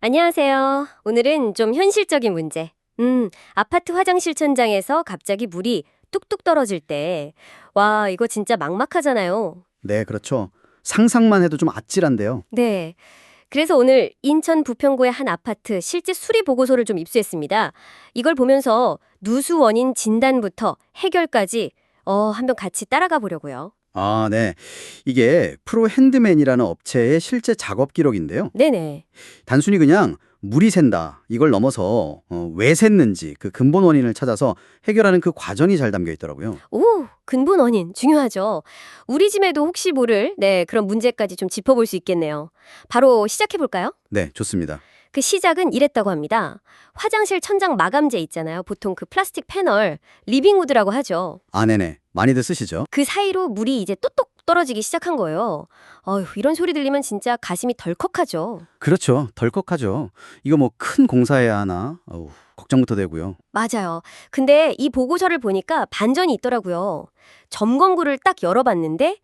안녕하세요. 오늘은 좀 현실적인 문제. 아파트 화장실 천장에서 갑자기 물이 뚝뚝 떨어질 때, 와, 이거 진짜 막막하잖아요. 네, 그렇죠. 상상만 해도 좀 아찔한데요. 네. 그래서 오늘 인천 부평구의 한 아파트 실제 수리 보고서를 좀 입수했습니다. 이걸 보면서 누수 원인 진단부터 해결까지 한번 같이 따라가 보려고요. 아, 네. 이게 프로 핸드맨이라는 업체의 실제 작업 기록인데요. 네네. 단순히 그냥 물이 샌다 이걸 넘어서 왜 샜는지 그 근본 원인을 찾아서 해결하는 그 과정이 잘 담겨 있더라고요. 오, 근본 원인 중요하죠. 우리 집에도 혹시 모를 그런 문제까지 좀 짚어볼 수 있겠네요. 바로 시작해 볼까요? 네, 좋습니다. 그 시작은 이랬다고 합니다. 화장실 천장 마감재 있잖아요. 보통 그 플라스틱 패널, 리빙우드라고 하죠. 아, 네네. 많이들 쓰시죠? 그 사이로 물이 이제 뚝뚝 떨어지기 시작한 거예요. 어휴, 이런 소리 들리면 진짜 가슴이 덜컥하죠. 그렇죠. 덜컥하죠. 이거 뭐 큰 공사해야 하나? 걱정부터 되고요. 맞아요. 근데 이 보고서를 보니까 반전이 있더라고요. 점검구를 딱 열어봤는데,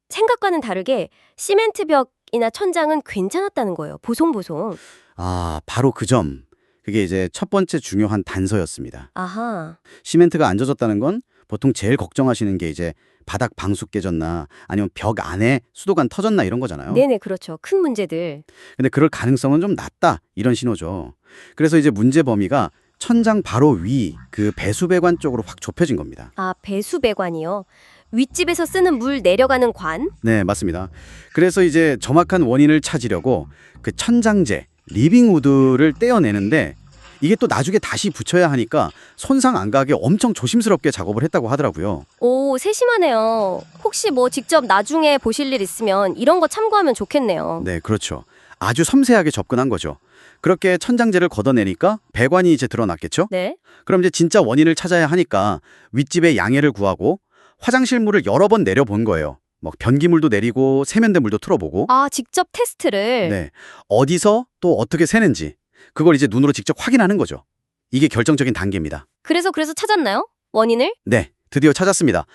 생각과는 다르게 시멘트 벽이나 천장은 괜찮았다는 거예요. 보송보송. 아, 바로 그 점. 그게 이제 첫 번째 중요한 단서였습니다. 아하. 시멘트가 안 젖었다는 건 보통 제일 걱정하시는 게 이제 바닥 방수 깨졌나 아니면 벽 안에 수도관 터졌나 이런 거잖아요. 네네, 그렇죠. 큰 문제들. 근데 그럴 가능성은 좀 낮다 이런 신호죠. 그래서 이제 문제 범위가 천장 바로 위 그 배수배관 쪽으로 확 좁혀진 겁니다. 아, 배수배관이요. 윗집에서 쓰는 물 내려가는 관? 네, 맞습니다. 그래서 이제 정확한 원인을 찾으려고 그 천장재, 리빙우드를 떼어내는데 이게 또 나중에 다시 붙여야 하니까 손상 안 가게 엄청 조심스럽게 작업을 했다고 하더라고요. 오, 세심하네요. 혹시 뭐 직접 나중에 보실 일 있으면 이런 거 참고하면 좋겠네요. 네, 그렇죠. 아주 섬세하게 접근한 거죠. 그렇게 천장재를 걷어내니까 배관이 이제 드러났겠죠? 네. 그럼 이제 진짜 원인을 찾아야 하니까 윗집에 양해를 구하고 화장실 물을 여러 번 내려본 거예요. 뭐 변기물도 내리고 세면대 물도 틀어보고. 아, 직접 테스트를. 네. 어디서 또 어떻게 새는지 그걸 이제 눈으로 직접 확인하는 거죠. 이게 결정적인 단계입니다. 그래서 찾았나요? 원인을? 네. 드디어 찾았습니다.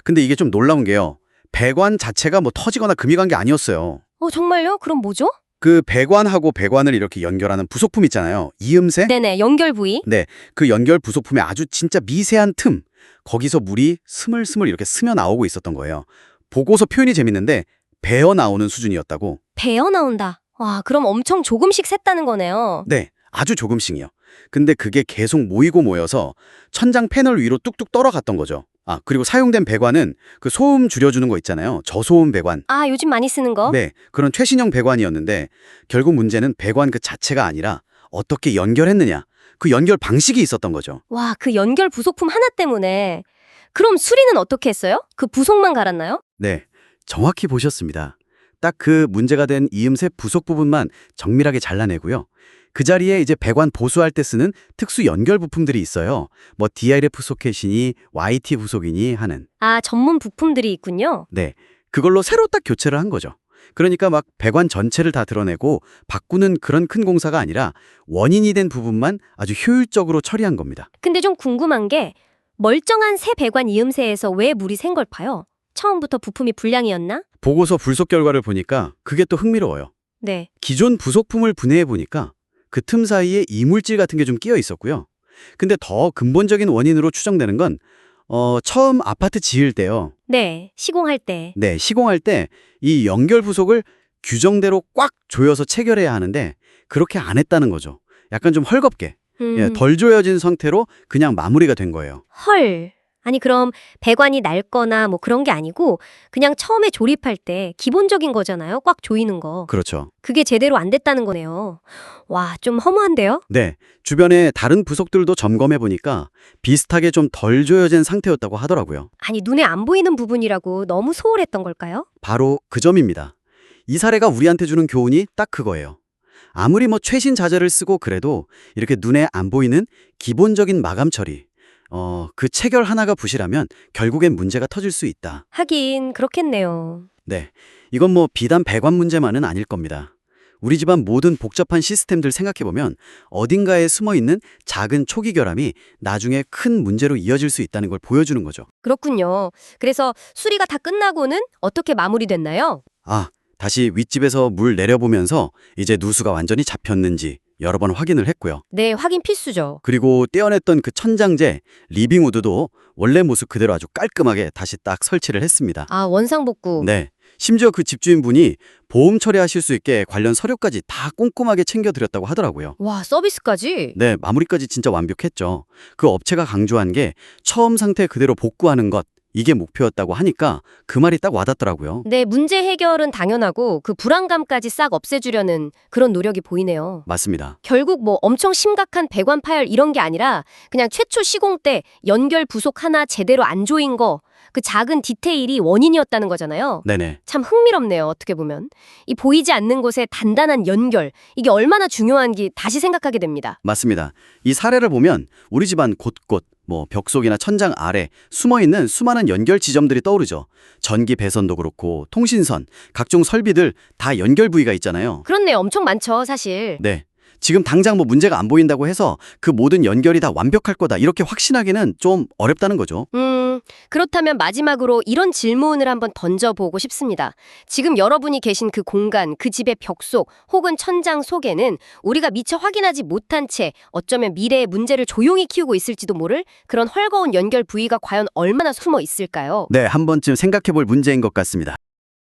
근데 이게 좀 놀라운 게요. 배관 자체가 뭐 터지거나 금이 간 게 아니었어요. 정말요? 그럼 뭐죠? 그 배관하고 배관을 이렇게 연결하는 부속품 있잖아요. 이음새? 네네, 연결 부위. 네. 그 연결 부속품의 아주 진짜 미세한 틈. 거기서 물이 스물스물 이렇게 스며 나오고 있었던 거예요. 보고서 표현이 재밌는데 배어 나오는 수준이었다고. 배어 나온다. 와, 그럼 엄청 조금씩 샜다는 거네요. 네. 아주 조금씩이요. 근데 그게 계속 모이고 모여서 천장 패널 위로 뚝뚝 떨어갔던 거죠. 아, 그리고 사용된 배관은 그 소음 줄여주는 거 있잖아요. 저소음 배관. 아, 요즘 많이 쓰는 거? 네, 그런 최신형 배관이었는데 결국 문제는 배관 그 자체가 아니라 어떻게 연결했느냐. 그 연결 방식이 있었던 거죠. 와, 그 연결 부속품 하나 때문에. 그럼 수리는 어떻게 했어요? 그 부속만 갈았나요? 네, 정확히 보셨습니다. 딱 그 문제가 된 이음새 부속 부분만 정밀하게 잘라내고요. 그 자리에 이제 배관 보수할 때 쓰는 특수 연결 부품들이 있어요. 뭐 DRF 소켓이니 YT 부속이니 하는. 아, 전문 부품들이 있군요. 네, 그걸로 새로 딱 교체를 한 거죠. 그러니까 막 배관 전체를 다 드러내고 바꾸는 그런 큰 공사가 아니라 원인이 된 부분만 아주 효율적으로 처리한 겁니다. 근데 좀 궁금한 게 멀쩡한 새 배관 이음새에서 왜 물이 샌 걸까요? 처음부터 부품이 불량이었나? 보고서 불속 결과를 보니까 그게 또 흥미로워요. 네. 기존 부속품을 분해해 보니까 그 틈 사이에 이물질 같은 게 좀 끼어 있었고요. 근데 더 근본적인 원인으로 추정되는 건 처음 아파트 지을 때요. 네, 시공할 때. 네, 시공할 때 이 연결 부속을 규정대로 꽉 조여서 체결해야 하는데 그렇게 안 했다는 거죠. 약간 좀 헐겁게, 덜 조여진 상태로 그냥 마무리가 된 거예요. 헐. 아니, 그럼 배관이 낡거나 뭐 그런 게 아니고 그냥 처음에 조립할 때 기본적인 거잖아요. 꽉 조이는 거. 그렇죠. 그게 제대로 안 됐다는 거네요. 와, 좀 허무한데요? 네, 주변에 다른 부속들도 점검해 보니까 비슷하게 좀 덜 조여진 상태였다고 하더라고요. 아니, 눈에 안 보이는 부분이라고 너무 소홀했던 걸까요? 바로 그 점입니다. 이 사례가 우리한테 주는 교훈이 딱 그거예요. 아무리 뭐 최신 자재를 쓰고 그래도 이렇게 눈에 안 보이는 기본적인 마감 처리, 그 체결 하나가 부실하면 결국엔 문제가 터질 수 있다. 하긴 그렇겠네요. 네, 이건 뭐 비단 배관 문제만은 아닐 겁니다. 우리 집안 모든 복잡한 시스템들 생각해보면 어딘가에 숨어있는 작은 초기 결함이 나중에 큰 문제로 이어질 수 있다는 걸 보여주는 거죠. 그렇군요. 그래서 수리가 다 끝나고는 어떻게 마무리됐나요? 아, 다시 윗집에서 물 내려보면서 이제 누수가 완전히 잡혔는지 여러 번 확인을 했고요. 네, 확인 필수죠. 그리고 떼어냈던 그 천장재, 리빙우드도 원래 모습 그대로 아주 깔끔하게 다시 딱 설치를 했습니다. 아, 원상복구. 네. 심지어 그 집주인분이 보험 처리하실 수 있게 관련 서류까지 다 꼼꼼하게 챙겨드렸다고 하더라고요. 와, 서비스까지? 네, 마무리까지 진짜 완벽했죠. 그 업체가 강조한 게 처음 상태 그대로 복구하는 것, 이게 목표였다고 하니까 그 말이 딱 와닿더라고요. 네, 문제 해결은 당연하고 그 불안감까지 싹 없애주려는 그런 노력이 보이네요. 맞습니다. 결국 뭐 엄청 심각한 배관 파열 이런 게 아니라 그냥 최초 시공 때 연결 부속 하나 제대로 안 조인 거, 그 작은 디테일이 원인이었다는 거잖아요. 네네. 참 흥미롭네요, 어떻게 보면. 이 보이지 않는 곳에 단단한 연결, 이게 얼마나 중요한지 다시 생각하게 됩니다. 맞습니다. 이 사례를 보면 우리 집안 곳곳 벽속이나 천장 아래 숨어있는 수많은 연결 지점들이 떠오르죠. 전기 배선도 그렇고 통신선, 각종 설비들 다 연결 부위가 있잖아요. 그렇네요, 엄청 많죠, 사실. 네. 지금 당장 문제가 안 보인다고 해서 그 모든 연결이 다 완벽할 거다 이렇게 확신하기는 좀 어렵다는 거죠. 그렇다면 마지막으로 이런 질문을 한번 던져보고 싶습니다. 지금 여러분이 계신 그 공간, 그 집의 벽 속 혹은 천장 속에는 우리가 미처 확인하지 못한 채 어쩌면 미래의 문제를 조용히 키우고 있을지도 모를 그런 헐거운 연결 부위가 과연 얼마나 숨어 있을까요? 네, 한 번쯤 생각해 볼 문제인 것 같습니다.